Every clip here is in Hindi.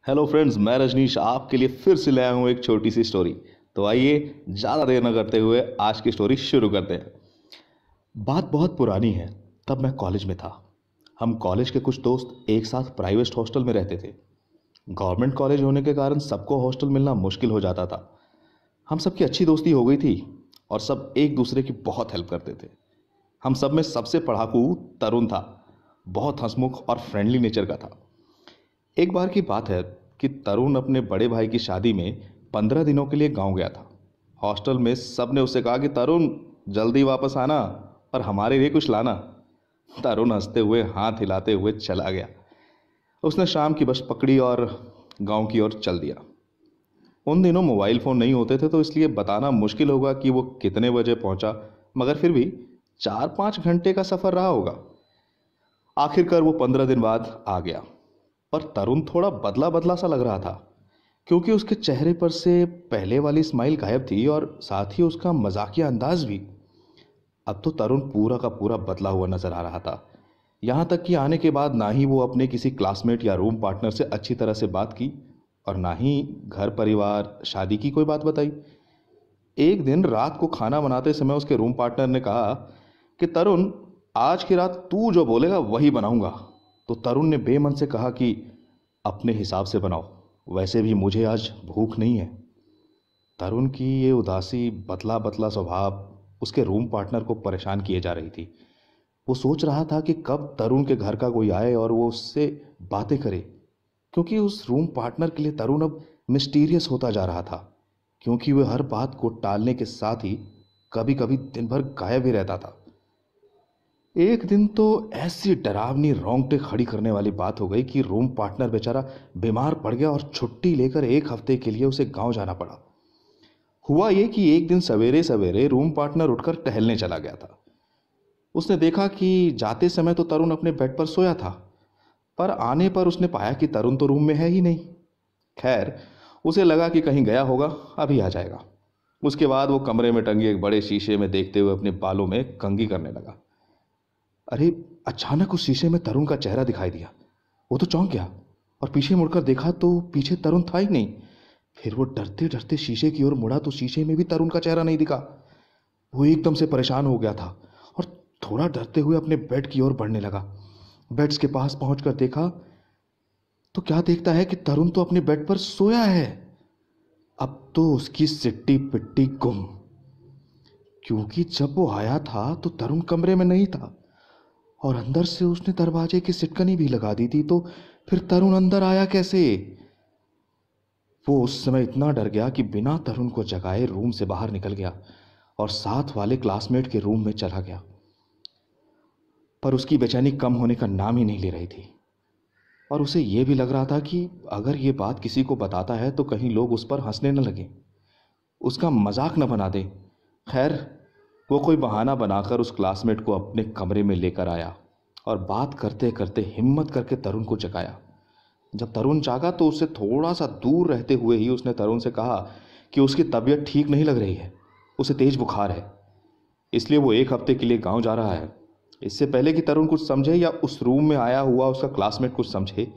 हेलो फ्रेंड्स, मैं रजनीश आपके लिए फिर से लाया हूँ एक छोटी सी स्टोरी। तो आइए ज़्यादा देर न करते हुए आज की स्टोरी शुरू करते हैं। बात बहुत पुरानी है। तब मैं कॉलेज में था। हम कॉलेज के कुछ दोस्त एक साथ प्राइवेट हॉस्टल में रहते थे। गवर्नमेंट कॉलेज होने के कारण सबको हॉस्टल मिलना मुश्किल हो जाता था। हम सबकी अच्छी दोस्ती हो गई थी और सब एक दूसरे की बहुत हेल्प करते थे। हम सब में सबसे पढ़ाकू तरुण था। बहुत हंसमुख और फ्रेंडली नेचर का था। एक बार की बात है कि तरुण अपने बड़े भाई की शादी में 15 दिनों के लिए गांव गया था। हॉस्टल में सब ने उससे कहा कि तरुण, जल्दी वापस आना और हमारे लिए कुछ लाना। तरुण हंसते हुए हाथ हिलाते हुए चला गया। उसने शाम की बस पकड़ी और गांव की ओर चल दिया। उन दिनों मोबाइल फ़ोन नहीं होते थे, तो इसलिए बताना मुश्किल होगा कि वो कितने बजे पहुंचा, मगर फिर भी 4-5 घंटे का सफ़र रहा होगा। आखिरकार वो 15 दिन बाद आ गया। पर तरुण थोड़ा बदला बदला सा लग रहा था, क्योंकि उसके चेहरे पर से पहले वाली स्माइल गायब थी और साथ ही उसका मजाकिया अंदाज भी। अब तो तरुण पूरा का पूरा बदला हुआ नजर आ रहा था। यहाँ तक कि आने के बाद ना ही वो अपने किसी क्लासमेट या रूम पार्टनर से अच्छी तरह से बात की और ना ही घर परिवार शादी की कोई बात बताई। एक दिन रात को खाना बनाते समय उसके रूम पार्टनर ने कहा कि तरुण, आज की रात तू जो बोलेगा वही बनाऊंगा। तो तरुण ने बेमन से कहा कि अपने हिसाब से बनाओ, वैसे भी मुझे आज भूख नहीं है। तरुण की ये उदासी, बतला बतला स्वभाव उसके रूम पार्टनर को परेशान किए जा रही थी। वो सोच रहा था कि कब तरुण के घर का कोई आए और वो उससे बातें करे, क्योंकि उस रूम पार्टनर के लिए तरुण अब मिस्टीरियस होता जा रहा था, क्योंकि वह हर बात को टालने के साथ ही कभी कभी दिन भर गायब ही रहता था। एक दिन तो ऐसी डरावनी रोंगटे खड़ी करने वाली बात हो गई कि रूम पार्टनर बेचारा बीमार पड़ गया और छुट्टी लेकर 1 हफ्ते के लिए उसे गांव जाना पड़ा। हुआ ये कि एक दिन सवेरे सवेरे रूम पार्टनर उठकर टहलने चला गया था। उसने देखा कि जाते समय तो तरुण अपने बेड पर सोया था, पर आने पर उसने पाया कि तरुण तो रूम में है ही नहीं। खैर, उसे लगा कि कहीं गया होगा, अभी आ जाएगा। उसके बाद वो कमरे में टंगे एक बड़े शीशे में देखते हुए अपने बालों में कंघी करने लगा। अरे, अचानक उस शीशे में तरुण का चेहरा दिखाई दिया। वो तो चौंक गया और पीछे मुड़कर देखा तो पीछे तरुण था ही नहीं। फिर वो डरते डरते शीशे की ओर मुड़ा तो शीशे में भी तरुण का चेहरा नहीं दिखा। वो एकदम से परेशान हो गया था और थोड़ा डरते हुए अपने बेड की ओर बढ़ने लगा। बेड्स के पास पहुंचकर देखा तो क्या देखता है कि तरुण तो अपने बेड पर सोया है। अब तो उसकी सिट्टी पिट्टी गुम, क्योंकि जब वो आया था तो तरुण कमरे में नहीं था और अंदर से उसने दरवाजे की सिटकनी भी लगा दी थी। तो फिर तरुण अंदर आया कैसे? वो उस समय इतना डर गया कि बिना तरुण को जगाए रूम से बाहर निकल गया और साथ वाले क्लासमेट के रूम में चला गया। पर उसकी बेचैनी कम होने का नाम ही नहीं ले रही थी और उसे यह भी लग रहा था कि अगर ये बात किसी को बताता है तो कहीं लोग उस पर हंसने न लगे, उसका मजाक न बना दे। खैर, वो कोई बहाना बनाकर उस क्लासमेट को अपने कमरे में लेकर आया और बात करते करते हिम्मत करके तरुण को जगाया। जब तरुण जागा तो उससे थोड़ा सा दूर रहते हुए ही उसने तरुण से कहा कि उसकी तबीयत ठीक नहीं लग रही है, उसे तेज बुखार है, इसलिए वो 1 हफ्ते के लिए गांव जा रहा है। इससे पहले कि तरुण कुछ समझे या उस रूम में आया हुआ उसका क्लासमेट कुछ समझे,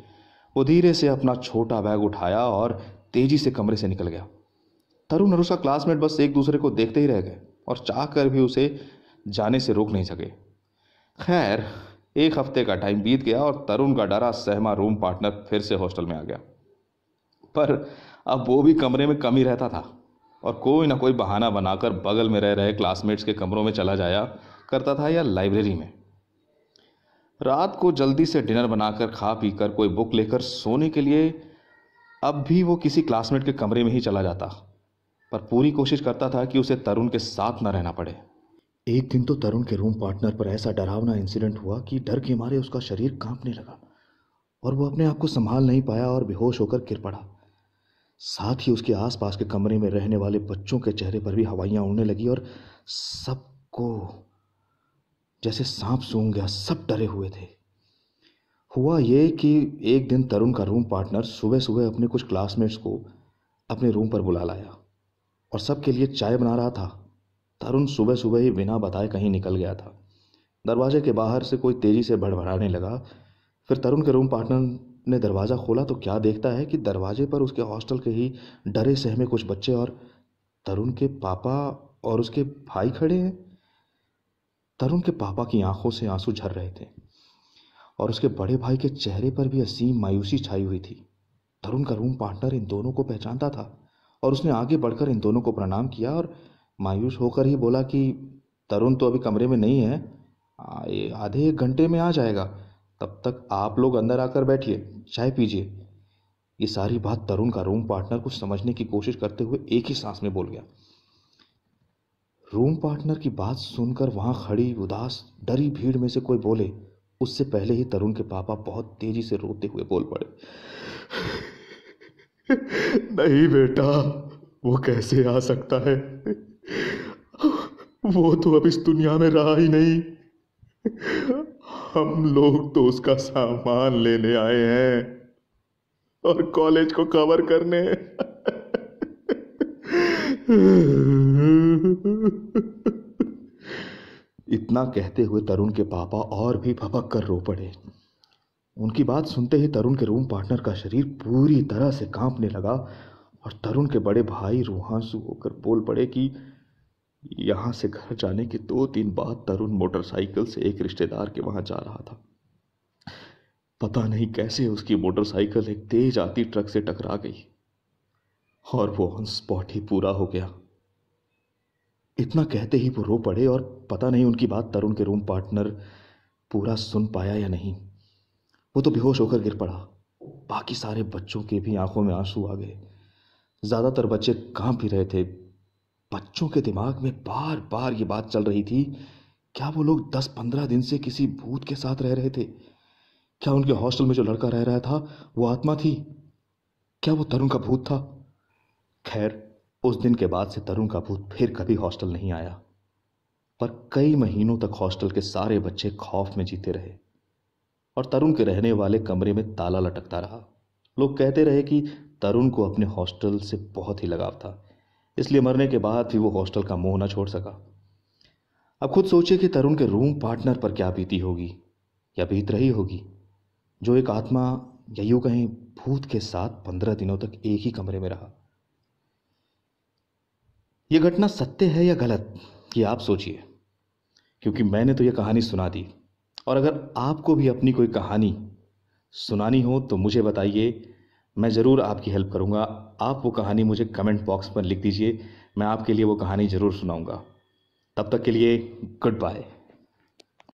वो धीरे से अपना छोटा बैग उठाया और तेजी से कमरे से निकल गया। तरुण और उसका क्लासमेट बस एक दूसरे को देखते ही रह गए और चाह कर भी उसे जाने से रोक नहीं सके। खैर, 1 हफ्ते का टाइम बीत गया और तरुण का डरा सहमा रूम पार्टनर फिर से हॉस्टल में आ गया। पर अब वो भी कमरे में कम ही रहता था और कोई ना कोई बहाना बनाकर बगल में रह रहे क्लासमेट्स के कमरों में चला जाया करता था या लाइब्रेरी में। रात को जल्दी से डिनर बनाकर खा पीकर कोई बुक लेकर सोने के लिए अब भी वो किसी क्लासमेट के कमरे में ही चला जाता, पर पूरी कोशिश करता था कि उसे तरुण के साथ न रहना पड़े। एक दिन तो तरुण के रूम पार्टनर पर ऐसा डरावना इंसिडेंट हुआ कि डर के मारे उसका शरीर कांपने लगा और वो अपने आप को संभाल नहीं पाया और बेहोश होकर गिर पड़ा। साथ ही उसके आसपास के कमरे में रहने वाले बच्चों के चेहरे पर भी हवाइयां उड़ने लगी और सबको जैसे सांप सूंघ गया, सब डरे हुए थे। हुआ ये कि एक दिन तरुण का रूम पार्टनर सुबह सुबह अपने कुछ क्लासमेट्स को अपने रूम पर बुला लाया और सबके लिए चाय बना रहा था। तरुण सुबह सुबह ही बिना बताए कहीं निकल गया था। दरवाजे के बाहर से कोई तेजी से भड़बड़ाने लगा। फिर तरुण के रूम पार्टनर ने दरवाज़ा खोला तो क्या देखता है कि दरवाजे पर उसके हॉस्टल के ही डरे सहमे कुछ बच्चे और तरुण के पापा और उसके भाई खड़े हैं। तरुण के पापा की आंखों से आंसू झर रहे थे और उसके बड़े भाई के चेहरे पर भी असीम मायूसी छाई हुई थी। तरुण का रूम पार्टनर इन दोनों को पहचानता था और उसने आगे बढ़कर इन दोनों को प्रणाम किया और मायूस होकर ही बोला कि तरुण तो अभी कमरे में नहीं है, ये आधे एक घंटे में आ जाएगा। तब तक आप लोग अंदर आकर बैठिए, चाय पीजिए। ये सारी बात तरुण का रूम पार्टनर कुछ समझने की कोशिश करते हुए एक ही सांस में बोल गया। रूम पार्टनर की बात सुनकर वहां खड़ी उदास डरी भीड़ में से कोई बोले उससे पहले ही तरुण के पापा बहुत तेजी से रोते हुए बोल पड़े। नहीं बेटा, वो कैसे आ सकता है? वो तो अब इस दुनिया में रहा ही नहीं। हम लोग तो उसका सामान लेने आए हैं और कॉलेज को कवर करने। इतना कहते हुए तरुण के पापा और भी भपक कर रो पड़े। उनकी बात सुनते ही तरुण के रूम पार्टनर का शरीर पूरी तरह से कांपने लगा और तरुण के बड़े भाई रूहांसू होकर बोल पड़े कि यहां से घर जाने के 2 दिन बाद तरुण मोटरसाइकिल से एक रिश्तेदार के वहां जा रहा था। पता नहीं कैसे उसकी मोटरसाइकिल एक तेज आती ट्रक से टकरा गई और वो ऑन स्पॉट ही पूरा हो गया। इतना कहते ही वो रो पड़े और पता नहीं उनकी बात तरुण के रूम पार्टनर पूरा सुन पाया या नहीं। वो तो बेहोश होकर गिर पड़ा। बाकी सारे बच्चों के भी आंखों में आंसू आ गए। ज्यादातर बच्चे कांप भी रहे थे। बच्चों के दिमाग में बार बार ये बात चल रही थी, क्या वो लोग 10-15 दिन से किसी भूत के साथ रह रहे थे? क्या उनके हॉस्टल में जो लड़का रह रहा था वो आत्मा थी? क्या वो तरुण का भूत था? खैर, उस दिन के बाद से तरुण का भूत फिर कभी हॉस्टल नहीं आया। पर कई महीनों तक हॉस्टल के सारे बच्चे खौफ में जीते रहे और तरुण के रहने वाले कमरे में ताला लटकता रहा। लोग कहते रहे कि तरुण को अपने हॉस्टल से बहुत ही लगाव था, इसलिए मरने के बाद भी वो हॉस्टल का मोह न छोड़ सका। अब खुद सोचिए कि तरुण के रूम पार्टनर पर क्या बीती होगी या बीत रही होगी, जो एक आत्मा या यूं कहें भूत के साथ 15 दिनों तक एक ही कमरे में रहा। यह घटना सत्य है या गलत, ये आप सोचिए, क्योंकि मैंने तो यह कहानी सुना दी। और अगर आपको भी अपनी कोई कहानी सुनानी हो तो मुझे बताइए, मैं ज़रूर आपकी हेल्प करूंगा। आप वो कहानी मुझे कमेंट बॉक्स पर लिख दीजिए, मैं आपके लिए वो कहानी ज़रूर सुनाऊंगा। तब तक के लिए गुड बाय।